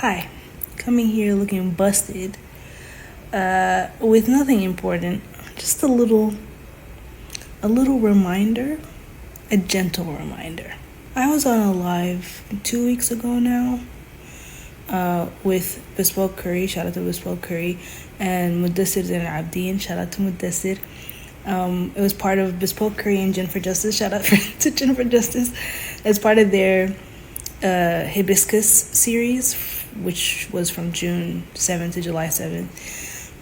Hi, coming here looking busted, with nothing important, just a little reminder, a gentle reminder. I was on a live 2 weeks ago now, with Bespoke Curry, shout out to Bespoke Curry, and Mudassir and Abdeen, shout out to Mudassir. It was part of Bespoke Curry and Gin for Justice, shout out to Gin for Justice, as part of their Hibiscus series, which was from June 7th to July 7th,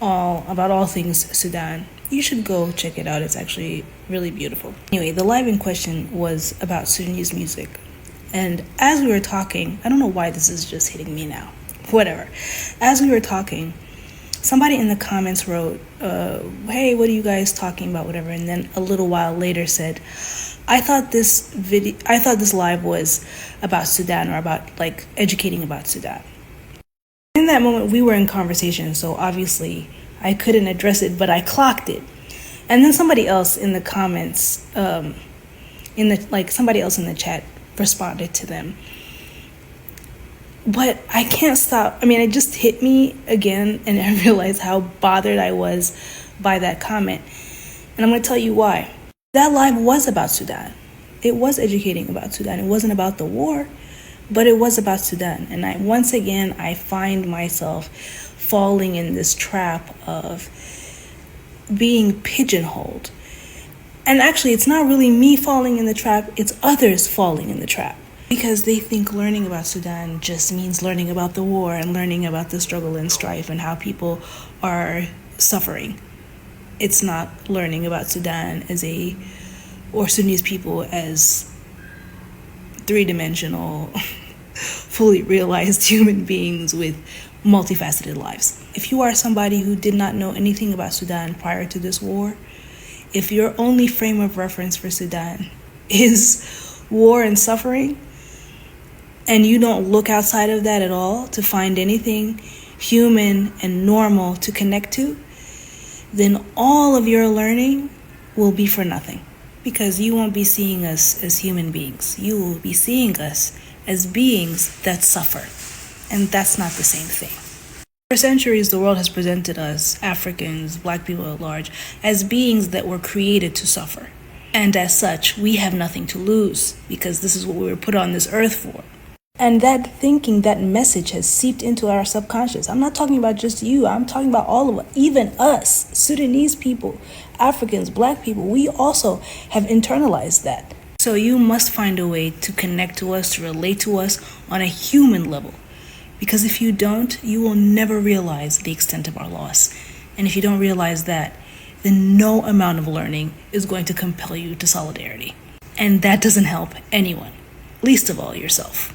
about all things Sudan. You should go check it out. It's actually really beautiful. Anyway, the live in question was about Sudanese music. And as we were talking, I don't know why this is just hitting me now. Whatever. As we were talking, somebody in the comments wrote, hey, what are you guys talking about? Whatever. And then a little while later said, I thought this live was about Sudan, or about educating about Sudan. In that moment, we were in conversation, so obviously I couldn't address it, but I clocked it. And then somebody else in the comments, somebody else in the chat responded to them. But I can't stop. I mean, it just hit me again, and I realized how bothered I was by that comment. And I'm going to tell you why. That live was about Sudan. It was educating about Sudan. It wasn't about the war, but it was about Sudan. And once again, I find myself falling in this trap of being pigeonholed. And actually, it's not really me falling in the trap, it's others falling in the trap. Because they think learning about Sudan just means learning about the war and learning about the struggle and strife and how people are suffering. It's not learning about Sudan or Sudanese people as three-dimensional, fully realized human beings with multifaceted lives. If you are somebody who did not know anything about Sudan prior to this war, if your only frame of reference for Sudan is war and suffering, and you don't look outside of that at all to find anything human and normal to connect to, then all of your learning will be for nothing, because you won't be seeing us as human beings. You will be seeing us as beings that suffer, and that's not the same thing. For centuries, the world has presented us, Africans, Black people at large, as beings that were created to suffer. And as such, we have nothing to lose, because this is what we were put on this earth for. And that thinking, that message has seeped into our subconscious. I'm not talking about just you. I'm talking about all of us, even us, Sudanese people, Africans, Black people. We also have internalized that. So you must find a way to connect to us, to relate to us on a human level. Because if you don't, you will never realize the extent of our loss. And if you don't realize that, then no amount of learning is going to compel you to solidarity. And that doesn't help anyone, least of all yourself.